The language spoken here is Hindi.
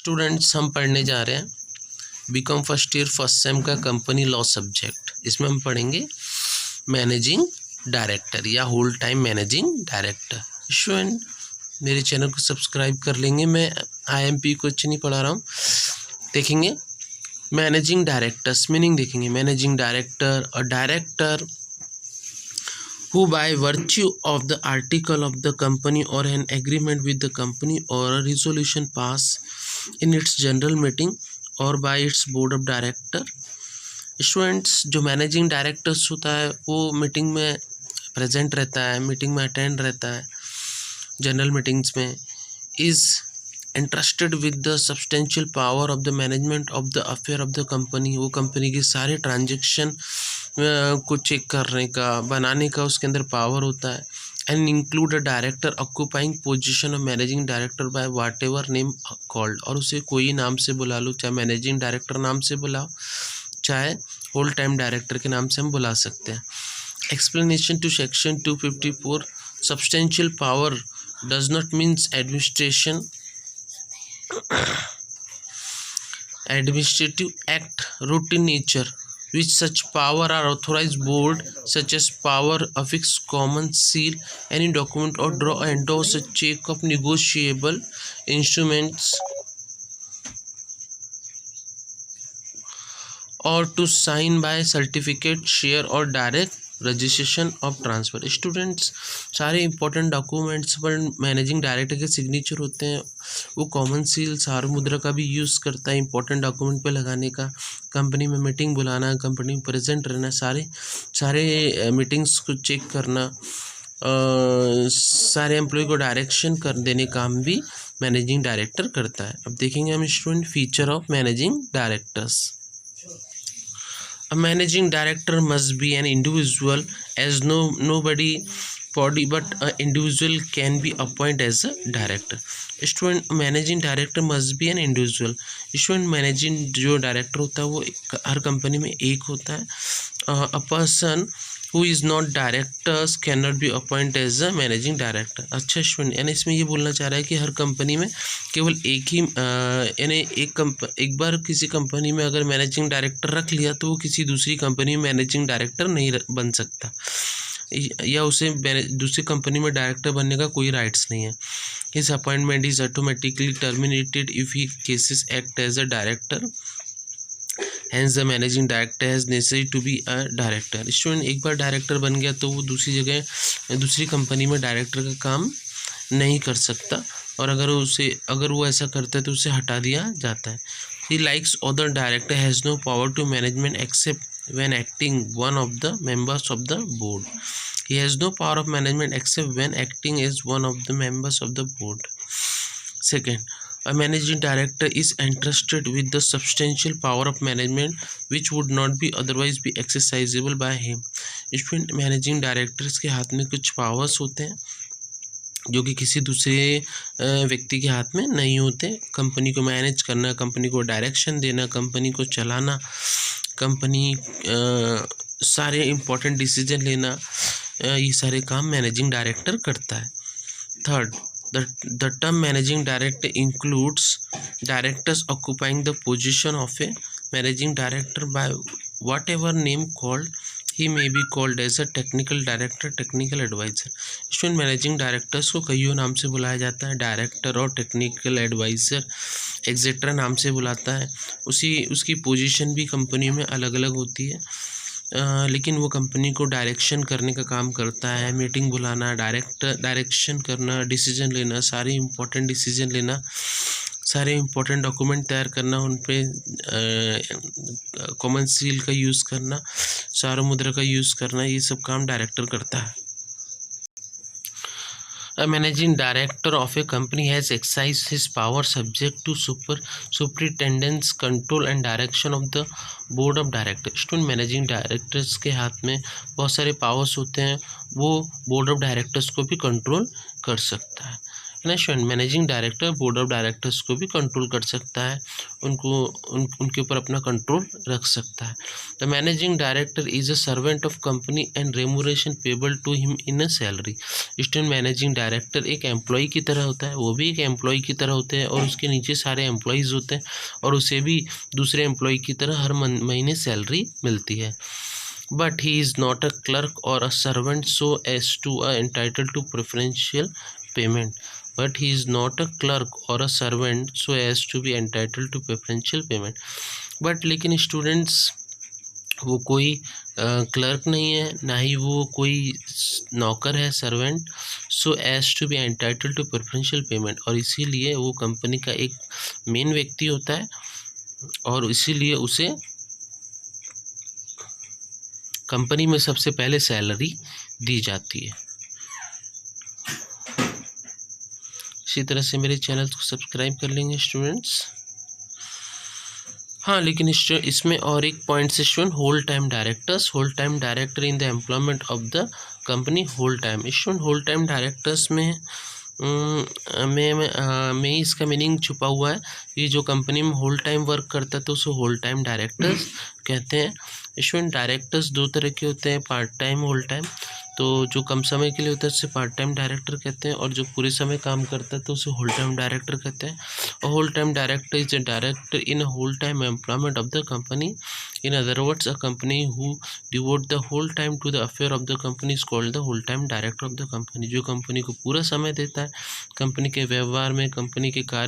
स्टूडेंट्स हम पढ़ने जा रहे हैं BCom first year first sem का कंपनी लॉ सब्जेक्ट। इसमें हम पढ़ेंगे मैनेजिंग डायरेक्टर या whole time managing director. Student मेरे चैनल को सब्सक्राइब कर लेंगे। मैं आईएमपी कुछ नहीं पढ़ा रहा हूँ। देखेंगे मैनेजिंग डायरेक्टर्स मीनिंग देखेंगे। मैनेजिंग डायरेक्टर और director who by virtue of the article of the company or an agreement with the company or a resolution passed in its general meeting or by its board of director। Students जो मैनेजिंग डायरेक्टर्स होता है वो मीटिंग में प्रेजेंट रहता है, मीटिंग में अटेंड रहता है, जनरल मीटिंग्स में, is entrusted with the substantial power of the management of the affair of the company। वो कंपनी के सारे ट्रांजेक्शन को चेक करने का, बनाने का उसके अंदर पावर होता है। And include a director occupying position of managing director bye watt ever name called. और उसे कोई नाम से बुला लो, चाहे मैनेजिंग डायरेक्टर नाम से बुलाओ, चाहे होल टाइम डायरेक्टर के नाम से हम बुला सकते हैं। Explanation to section 254 substantial power does not means administration administrative act root in nature which such power are authorized board such as power affix common seal any document or draw endorse a check of negotiable instruments or to sign by certificate share or direct registration of transfer. Students सारे इंपॉर्टेंट डॉक्यूमेंट्स पर मैनेजिंग डायरेक्टर के सिग्नेचर होते हैं। वो कॉमन सील सार मुद्रा का भी यूज़ करता है इंपॉर्टेंट डॉक्यूमेंट पे लगाने का, कंपनी में मीटिंग बुलाना, कंपनी में प्रेजेंट रहना, सारे मीटिंग्स को चेक करना, सारे एम्प्लॉय को डायरेक्शन कर देने काम भी मैनेजिंग डायरेक्टर करता है। अब देखेंगे हम student feature of managing directors. A managing director must be an individual as nobody body but an individual can be appointed as a director। Student managing director must be an individual. Student managing जो डायरेक्टर होता है वो हर कंपनी में एक होता है। A person who is not directors can not be appoint as a managing director. अच्छा स्टूडेंट, यानी इसमें ये बोलना चाह रहा है कि हर कंपनी में केवल एक ही यानी एक बार किसी कंपनी में अगर मैनेजिंग डायरेक्टर रख लिया तो वो किसी दूसरी कंपनी में मैनेजिंग डायरेक्टर नहीं बन सकता, या उसे दूसरी कंपनी में डायरेक्टर बनने का कोई राइट्स नहीं है। His appointment is automatically terminated if he ceases act as a director, hence the managing director has necessary to be a director. Student एक बार डायरेक्टर बन गया तो वो दूसरी जगह दूसरी कंपनी में डायरेक्टर का काम नहीं कर सकता, और अगर वो ऐसा करता है तो उसे हटा दिया जाता है। He likes other director has no power to management except when acting one of the members of the board। He has no power of management except when acting as one of the members of the board। Second, a managing director is entrusted with the substantial power of management which would not be otherwise be exercisable by him। Student managing directors के हाथ में कुछ powers होते हैं जो कि किसी दूसरे व्यक्ति के हाथ में नहीं होते। कंपनी को मैनेज करना, कंपनी को डायरेक्शन देना, कंपनी को चलाना, कंपनी सारे इम्पोर्टेंट डिसीजन लेना, ये सारे काम मैनेजिंग डायरेक्टर करता है। Third, the term managing director includes directors occupying the position of a managing director by whatever name called. He may be called as a technical director, technical adviser. Student managing directors को कईयों नाम से बुलाया जाता है, डायरेक्टर और टेक्निकल एडवाइज़र एक्सेट्रा नाम से बुलाता है। उसकी पोजीशन भी कंपनी में अलग अलग होती है, लेकिन वो कंपनी को डायरेक्शन करने का काम करता है, मीटिंग बुलाना, डायरेक्शन करना, डिसीजन लेना, सारे इंपॉर्टेंट डिसीजन लेना, सारे इंपॉर्टेंट डॉक्यूमेंट तैयार करना, उन पर कॉमन सील का यूज़ करना, सारा मुद्रा का यूज़ करना, ये सब काम डायरेक्टर करता है। A managing director of a company has exercised his power subject to superintendent's control and direction of the board of directors। Student managing directors के हाथ में बहुत सारे पावर्स होते हैं, वो बोर्ड ऑफ डायरेक्टर्स को भी कंट्रोल कर सकता है। Student managing director board of directors को भी कंट्रोल कर सकता है, उनके ऊपर अपना कंट्रोल रख सकता है। The managing director is a servant of company and remuneration payable to him in a salary. Student managing director एक एम्प्लॉय की तरह होता है, वो भी एक एम्प्लॉय की तरह होते हैं और उसके नीचे सारे एम्प्लॉयज़ होते हैं और उसे भी दूसरे एम्प्लॉय की तरह हर महीने सैलरी मिलती है। But he is not a clerk or a servant so as to entitled to preferential payment. But he is not a clerk or a servant so as to be entitled to preferential payment. But लेकिन स्टूडेंट्स वो कोई क्लर्क नहीं है, ना ही वो कोई नौकर है servant, so as to be entitle to preferential payment, और इसीलिए वो कंपनी का एक मेन व्यक्ति होता है और इसीलिए उसे कंपनी में सबसे पहले सैलरी दी जाती है। इसी तरह से मेरे चैनल को सब्सक्राइब कर लेंगे स्टूडेंट्स। हाँ, लेकिन इसमें और एक पॉइंट से student, whole time director in the employment of the company whole time. Student whole time directors में में इसका मीनिंग छुपा हुआ है। ये जो कंपनी में होल टाइम वर्क करता है तो उसे होल टाइम डायरेक्टर्स कहते हैं। स्टूडेंट डायरेक्टर्स दो तरह के होते हैं, पार्ट टाइम, होल टाइम। तो जो कम समय के लिए होता है उसे पार्ट टाइम डायरेक्टर कहते हैं और जो पूरे समय काम करता है तो उसे होल टाइम डायरेक्टर कहते हैं। और whole time director is a director in a whole time employment of the company. In other words, a company who devote the whole time to the affair of the company is called the whole time director of the company. जो कंपनी को पूरा समय देता है कंपनी के व्यवहार में, कंपनी के कार्य